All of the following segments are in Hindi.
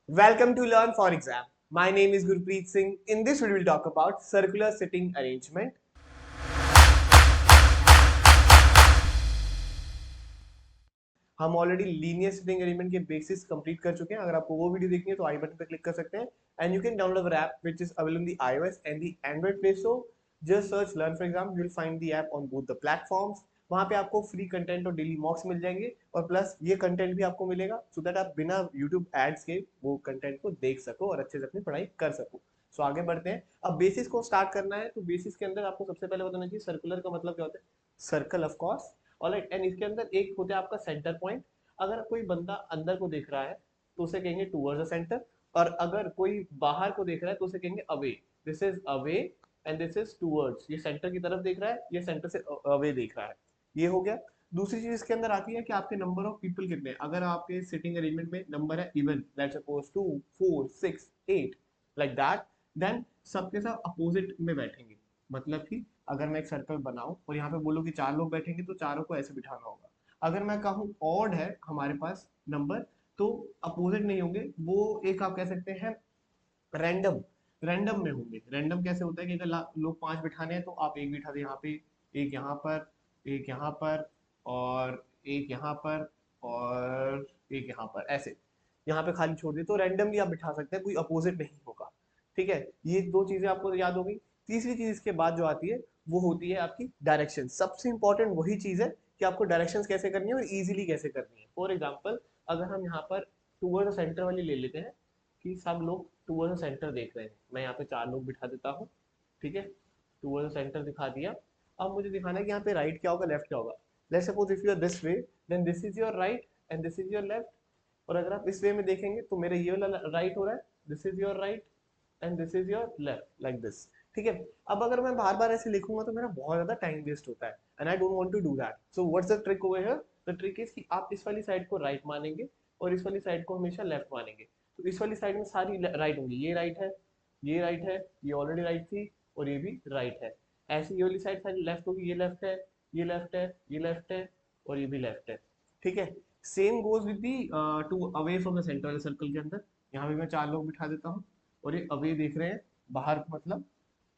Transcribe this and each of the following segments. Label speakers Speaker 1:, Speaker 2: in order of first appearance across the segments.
Speaker 1: Welcome to Learn for Exam. My name is Gurpreet Singh. In this video, we'll talk about circular sitting arrangement. हम ऑलरेडी लीनियर सिटिंग अरेंजमेंट के बेसिस कंप्लीट कर चुके हैं. अगर आपको वो वीडियो देखनी है तो आई बटन पर क्लिक कर सकते हैं. And you can download our app which is available in the iOS and the Android play store. Just search learn for exam. You will find the app on both the platforms. वहां पे आपको फ्री कंटेंट और डेली मॉक्स मिल जाएंगे और प्लस ये कंटेंट भी आपको मिलेगा सो दैट आप बिना यूट्यूब एड्स के वो कंटेंट को देख सको और अच्छे से अपनी पढ़ाई कर सको. सो आगे बढ़ते हैं. अब बेसिस को स्टार्ट करना है तो बेसिस के अंदर आपको सबसे पहले बताना चाहिए सर्कुलर का मतलब क्या होता है. Circle of course. Alright. And इसके अंदर एक होता है आपका सेंटर पॉइंट. अगर कोई बंदा अंदर को देख रहा है तो उसे कहेंगे टूवर्ड्स द सेंटर. और अगर कोई बाहर को देख रहा है तो उसे कहेंगे away. This is away and this is towards. ये सेंटर की तरफ देख रहा है, ये सेंटर से अवे देख रहा है. ये हो गया. दूसरी चीज इसके अंदर आती है कि आपके नंबर ऑफ पीपल कितने हैं. अगर आपके सिटिंग अरेंजमेंट में नंबर है even, let's suppose 2 4 6 8 like that, then सबके सब अपोजिट में बैठेंगे. मतलब कि अगर मैं एक सर्कल बनाऊं और यहाँ पे बोलूं कि 4 लोग बैठेंगे तो चारों को ऐसे बिठाना होगा. अगर मैं कहूँ ऑड है हमारे पास नंबर तो अपोजिट नहीं होंगे, वो एक आप कह सकते हैं रैंडम. रैंडम में होंगे. रैंडम कैसे होता है कि अगर लोग 5 बिठाने हैं तो आप एक बिठा दे यहाँ पे, एक यहाँ पर, एक यहाँ पर और एक यहाँ पर और एक यहाँ पर, ऐसे यहाँ पे खाली छोड़ दे तो रैंडमली आप बिठा सकते हैं, कोई अपोजिट नहीं होगा. ठीक है. ये दो चीजें आपको याद हो गई. तीसरी चीज इसके बाद जो आती है वो होती है आपकी डायरेक्शन. सबसे इंपॉर्टेंट वही चीज है कि आपको डायरेक्शंस कैसे करनी है और इजीली कैसे करनी है. फॉर एग्जांपल अगर हम यहाँ पर टूवर्ड सेंटर वाली ले लेते हैं कि सब लोग टूवर्ड सेंटर देख रहे हैं. मैं यहाँ पे 4 लोग बिठा देता हूँ. ठीक है. टूवर्ड सेंटर दिखा दिया. अब मुझे दिखाना है कि यहाँ पे राइट क्या होगा, लेफ्ट क्या होगा. Let's suppose if you are this way, then this is your right and this is your left. और अगर आप इस वे में देखेंगे तो मेरा ये वाला राइट हो रहा है, this is your right and this is your left, like this. ठीक है. अब अगर मैं बार बार ऐसे लिखूंगा तो मेरा बहुत ज्यादा टाइम वेस्ट होता है and I don't want to do that. So what's the trick over here. The trick is कि आप इस वाली साइड को राइट मानेंगे और इस वाली साइड को हमेशा लेफ्ट मानेंगे. तो इस वाली साइड में सारी राइट होंगी. ये राइट है, ये राइट है, ये ऑलरेडी राइट थी और ये भी राइट है. ऐसे ये वाली साइड सारी लेफ्ट होगी. ये लेफ्ट है, ये लेफ्ट है, ये लेफ्ट है और ये भी लेफ्ट है. ठीक है. Same goes with the two away from the centre वाले सर्कल के अंदर. यहाँ पे मैं 4 लोग बिठा देता हूँ और ये अवे देख रहे हैं, बाहर मतलब.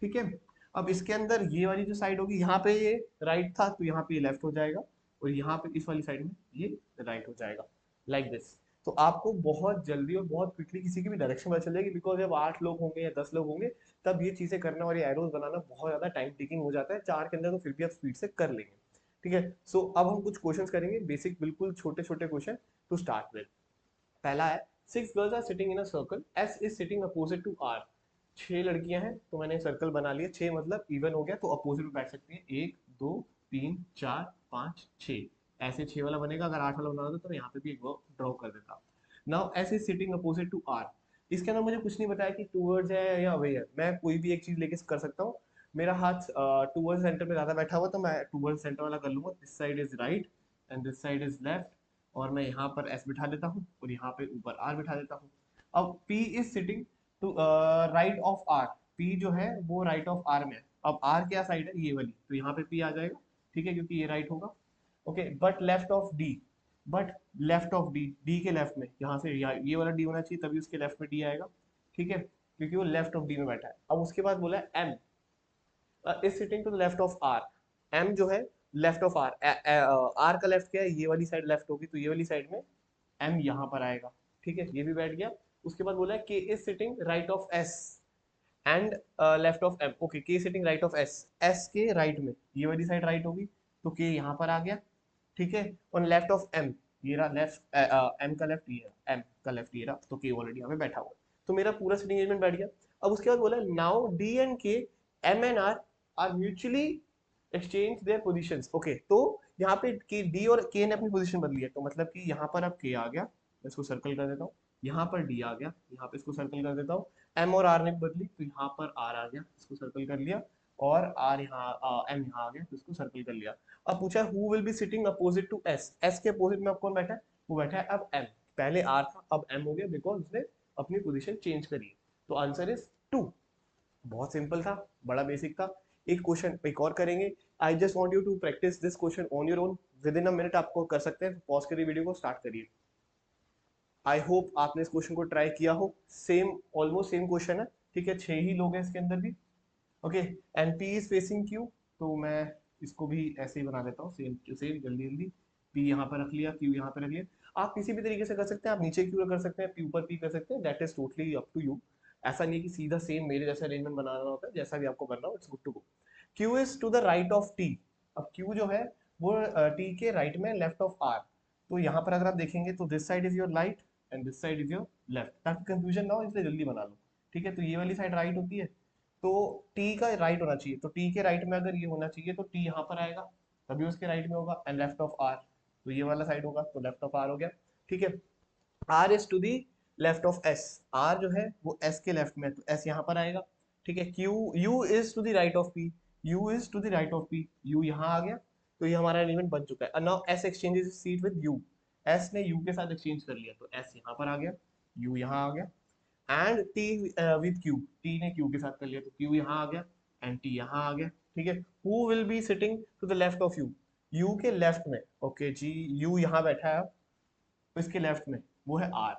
Speaker 1: ठीक है. अब इसके अंदर ये वाली जो साइड होगी, यहाँ पे ये राइट था तो यहाँ पे ये लेफ्ट हो जाएगा और यहाँ पे इस वाली साइड में ये राइट हो जाएगा, लाइक दिस. तो आपको बहुत जल्दी और बहुत क्विकली किसी की भी डायरेक्शन पता चल जाएगी. बिकॉज जब 8 लोग होंगे या 10 लोग होंगे तब ये चीजें करना और ये एरोज बनाना बहुत ज्यादा टाइम टेकिंग हो जाता है. 4 के अंदर तो फिर भी आप स्पीड से कर लेंगे. ठीक है. सो अब हम कुछ क्वेश्चंस करेंगे, बेसिक बिल्कुल छोटे छोटे क्वेश्चन टू स्टार्ट विद. पहला है, 6 girls are sitting in a circle, S is sitting opposite to R. 6 लड़कियां हैं तो मैंने सर्कल बना लिया. 6 मतलब इवन हो गया तो अपोजिट में बैठ सकती हैं. 1 2 3 4 5 6. ऐसे 6 वाला बनेगा. अगर 8 वाला बनाना होता तो यहाँ पे भी एक वो ड्रॉ कर देता. Now S is sitting opposite to R. इसके अंदर मुझे कुछ नहीं बताया कि टूवर्ड्स है या अवे है. मैं कोई भी एक चीज लेके कर सकता हूँ. मेरा हाथ टूवर्ड्स सेंटर में ज्यादा बैठा हुआ तो मैं टूवर्ड्स सेंटर वाला कर लूंगा. This side is right and this side is left. और मैं यहाँ पर एस बिठा देता हूँ और यहाँ पे ऊपर आर बिठा देता हूँ. अब P is sitting to right of R. P जो है वो राइट ऑफ आर में है. अब आर क्या साइड है, ये वाली, तो यहाँ पे पी आ जाएगा. ठीक है, क्योंकि ये राइट होगा. Okay. But left of D. But left of D, D के लेफ्ट में, यहाँ से ये वाला डी होना चाहिए तभी उसके लेफ्ट में डी आएगा. ठीक है, क्योंकि वो लेफ्ट ऑफ डी में बैठा है. अब उसके बाद बोला है M is sitting to the left of R. M जो है लेफ्ट ऑफ आर. आर का लेफ्ट क्या है, ये वाली साइड लेफ्ट होगी तो ये वाली साइड में एम यहाँ पर आएगा. ठीक है, ये भी बैठ गया. उसके बाद बोला है K is sitting right of S and left of M. Okay, K sitting right of S. S के राइट में ये वाली साइड राइट होगी तो के यहाँ पर आ गया. ठीक है. और लेफ्ट ऑफ एम, ये रहा लेफ्ट. एम का लेफ्ट ये रहा, एम का लेफ्ट ये रहा, तो के ऑलरेडी यहाँ पे बैठा हुआ. तो मेरा पूरा सिटिंग अरेंजमेंट बैठ गया. अब उसके बाद बोला now D and K, M and R mutually exchange their positions. Okay, तो यहाँ पे के, डी और के ने अपनी पोजीशन बदली है. तो मतलब कि यहाँ पर अब के आ गया, मैं इसको सर्कल कर देता हूँ. यहाँ पर डी आ गया, यहाँ पे इसको सर्कल कर देता हूँ. एम और आर ने बदली तो यहाँ पर आर आ गया, इसको सर्कल कर लिया. और आर यहाँ, एम यहाँ आ गया तो इसको सर्कल कर लिया. अब पूछा who will be sitting opposite to S. S के अपोजिट में अब कौन बैठा है, वो बैठा है अब एम. पहले आर था अब एम हो गया बिकॉज उसने अपनी पोजीशन चेंज करी है. तो आंसर इज 2. बहुत सिंपल था, बड़ा बेसिक था. एक क्वेश्चन एक और करेंगे. I just want you to practise this question on your own. Within a minute आपको कर सकते हैं. पॉज करिए वीडियो को, स्टार्ट करिए. आई होप आपने इस क्वेश्चन को ट्राई किया हो। सेम, ऑलमोस्ट सेम क्वेश्चन है, ठीक है, 6 ही लोग हैं इसके अंदर भी। Okay, and P is facing Q, तो मैं इसको भी ऐसे ही बना देता हूँ, सेम टू सेम, जल्दी जल्दी। पी यहाँ पर रख लिया, क्यू यहाँ पर रख लिया। आप किसी भी तरीके से कर सकते हैं, आप नीचे क्यू कर सकते हैं, पी ऊपर पी कर सकते हैं, that is totally up to you. ऐसा नहीं है कि सीधा सेम मेरे जैसा अरेंजमेंट बनाना होता है, जैसा भी आपको बनना हो, it's good to go. Q is to the right of T. अब क्यू जो है वो टी के राइट में, लेफ्ट ऑफ आर। तो यहाँ पर अगर आप देखेंगे तो this side is your right and this side is your left, ताकि कंफ्यूजन ना हो इसलिए जल्दी बना लो। ठीक है, तो ये वाली साइड राइट होती है, तो टी का राइट होना चाहिए, तो टी के राइट में अगर ये होना चाहिए तो टी यहाँ पर आएगा, तभी उसके राइट में होगा, एंड लेफ्ट ऑफ आर, तो ये वाला साइड होगा, तो लेफ्ट ऑफ आर हो गया। ठीक है, R is to the left of S. R जो है वो एस के लेफ्ट में है, तो एस यहाँ पर आएगा। ठीक है, Q, U is to the right of P. U is to the right of P, U यहाँ आ गया, तो ये हमारा एलिमेंट बन चुका है। Now S exchanges seat with you. S ने यू के साथ एक्सचेंज कर लिया, तो एस यहाँ पर आ गया, यू यहाँ आ गया, and T with Q. T ने क्यू के साथ कर लिया, तो क्यू यहाँ आ गया एंड टी यहाँ आ गया। ठीक है, who will be sitting to the left of U. U के लेफ्ट में, ओके जी, यू यहाँ बैठा है, तो इसके लेफ्ट में वो है आर,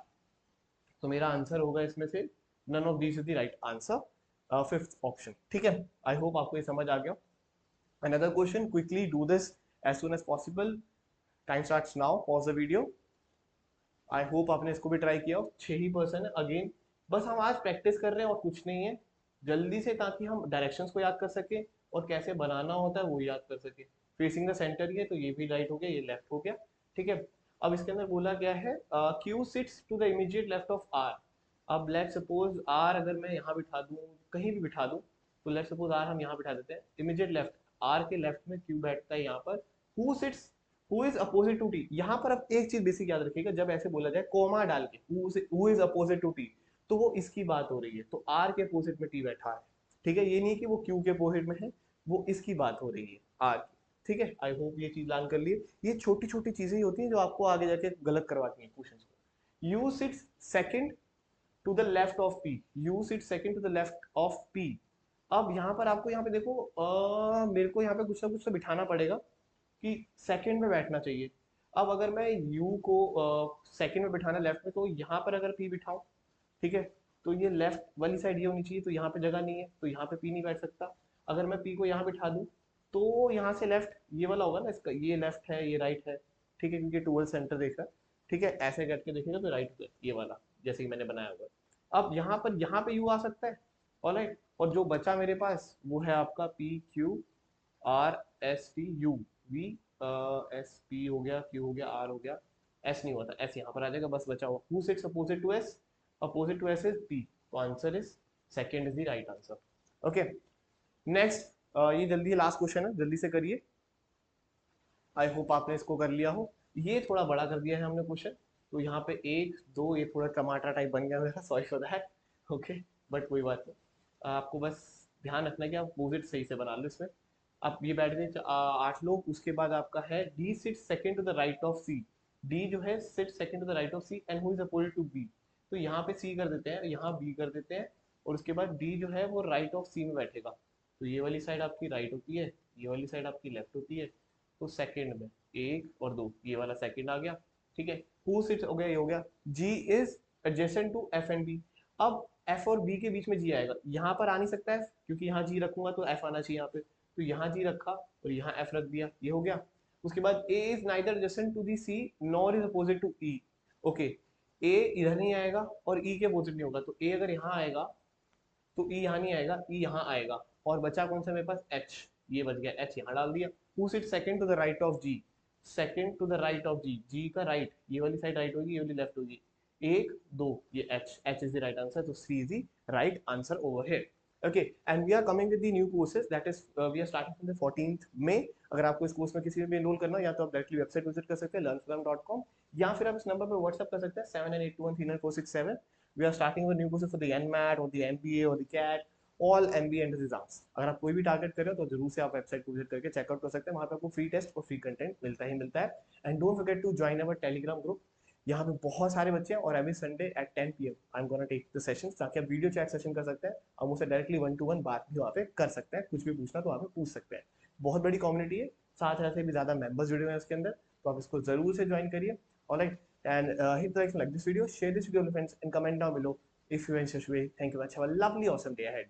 Speaker 1: तो मेरा आंसर होगा इसमें से none of these is the right answer, fifth option. ठीक है, आई होप आपको ये समझ आ गया। Another question, quickly do this as soon as possible, time starts now, pause the video. I hope आपने इसको भी ट्राई किया हो। 6 ही पर्सन है अगेन, बस हम आज प्रैक्टिस कर रहे हैं और कुछ नहीं है, जल्दी से, ताकि हम डायरेक्शंस को याद कर सके और कैसे बनाना होता है वो याद कर सके। फेसिंग द सेंटर ही है, तो ये भी राइट हो गया, ये लेफ्ट हो गया। ठीक है, अब इसके अंदर बोला गया है Q sits to the immediate left of R. अब लेट सपोज आर अगर मैं यहाँ बिठा दूँ, कहीं भी बिठा दूँ, तो लेट सपोज आर हम यहाँ बिठा देते हैं, इमीडिएट लेफ्ट, आर के लेफ्ट में क्यू बैठता है यहाँ पर। Who sits, who is opposite to T. यहाँ पर अब एक चीज बेसिक याद रखिएगा, जब ऐसे बोला जाए कोमा डाल के, who is opposite to T, तो वो इसकी बात हो रही है, तो आर के अपोजिट में टी बैठा है। ठीक है, ये नहीं कि वो क्यू के अपोजिट में है, वो इसकी बात हो रही है, आर की। ठीक है, आई होप ये चीज लर्न कर लिए। ये छोटी छोटी चीजें ही होती हैं जो आपको आगे जाके गलत करवाती हैं क्वेश्चन को। U sits second to the left of P. U sit second to the left of P. अब यहाँ पर आपको, यहाँ पे देखो, मेरे को यहाँ पे कुछ ना कुछ तो बिठाना पड़ेगा कि सेकंड में बैठना चाहिए। अब अगर मैं यू को सेकंड में बिठाना लेफ्ट में, तो यहाँ पर अगर पी बिठाऊं, ठीक है, तो ये लेफ्ट वाली साइड ये होनी चाहिए, तो यहाँ पे जगह नहीं है, तो यहाँ पे पी नहीं बैठ सकता। अगर मैं पी को यहाँ बिठा दूं, तो यहाँ से लेफ्ट ये वाला होगा ना, इसका ये लेफ्ट है, ये राइट है। ठीक है, क्योंकि टूवर्ड सेंटर देख रहा है। ठीक है, ऐसे करके देखेगा तो राइट है ये वाला, जैसे ही मैंने बनाया हुआ है। अब यहाँ पे यू आ सकता है, ऑलराइट, और जो बचा मेरे पास वो है आपका P Q R S T U V, S P हो गया, क्यू हो गया, आर हो गया, एस नहीं हुआ था, एस यहाँ पर आ जाएगा, बस बचा हुआ who sits opposite to S. Opposite to S is P, तो answer is second is the right answer. Okay, next, ये जल्दी लास्ट क्वेश्चन है, जल्दी से करिए। आई होप आपने इसको कर लिया हो। ये थोड़ा बड़ा कर दिया है हमने क्वेश्चन, तो यहाँ पे एक दो, ये थोड़ा टमाटर टाइप बन गया मेरा, sorry for that. Okay, but कोई बात नहीं, आपको बस ध्यान रखना है कि आप अपोजिट सही से बना लो इसमें। आप ये बैठ गए 8 लोग, उसके बाद आपका है D sit second to the right of C. D जो है sit second to the right of C and who is opposite to B. तो यहाँ पे सी कर देते हैं, यहाँ बी कर देते हैं, और उसके बाद डी जो है वो राइट ऑफ सी में बैठेगा, तो ये वाली साइड आपकी राइट होती है, ये वाली साइड आपकी लेफ्ट होती है। तो सेकंड में एक और दो, ये वाला सेकंड आ गया। ठीक है, हु सिट्स हो गया, ये हो गया। G is adjacent to F and B. अब एफ और बी के बीच में जी आएगा, यहाँ पर आ नहीं सकता है, क्योंकि यहाँ जी रखूंगा तो एफ आना चाहिए यहाँ पे, तो यहाँ जी रखा और यहाँ एफ रख दिया, ये हो गया। उसके बाद A is neither adjacent to the C nor is opposite to E. Okay, A इधर नहीं आएगा और ई के अपोजिट नहीं होगा, तो ए अगर यहाँ आएगा तो ई यहाँ नहीं आएगा, ई यहाँ आएगा, और बचा कौन सा मेरे पास, एच, ये बच गया, एच यहाँ डाल दिया। Who sit second to the right of G. Second to the right of G, G का राइट, ये वाली साइड राइट होगी, ये वाली लेफ्ट होगी, एक दो, ये H, H is the right answer, तो C is the right answer over here. Okay, and we are coming with the new courses, that is we are starting from the 14th May. अगर आपको इस कोर्स में किसी में भी एनरोल करना हो, या तो आप डायरेक्टली वेबसाइट विजिट कर सकते हैं learnflam.com, या फिर आप इस नंबर पर व्हाट्सएप कर सकते हैं 7982139467। We are starting with new courses for the NMAT or the MBA or the CAT, all MBA entrance exams. अगर आप कोई भी टारगेट कर रहे हो तो जरूर से आप वेबसाइट को विजिट करके चेकआउट कर सकते हैं, वहाँ पे आपको फ्री टेस्ट और फ्री कंटेंट मिलता ही मिलता है। And don't forget to join our Telegram group, यहाँ पे बहुत सारे बच्चे हैं, और every Sunday at 10 PM I am gonna take the sessions, ताकि आप वीडियो चैट सेशन कर सकते हैं और मुझसे डायरेक्टली 1-to-1 बात भी वहाँ पे कर सकते हैं, कुछ भी पूछना तो वहाँ पे पूछ सकते हैं। बहुत बड़ी कम्युनिटी है, 7,000 से भी ज्यादा मेंबर्स जुड़े हुए हैं इसके अंदर, तो आप इसको जरूर से ज्वाइन करिए। Alright, and hit the like this video, share this video with your friends, and comment down below if you are in such way. Thank you much. Have a lovely, awesome day ahead.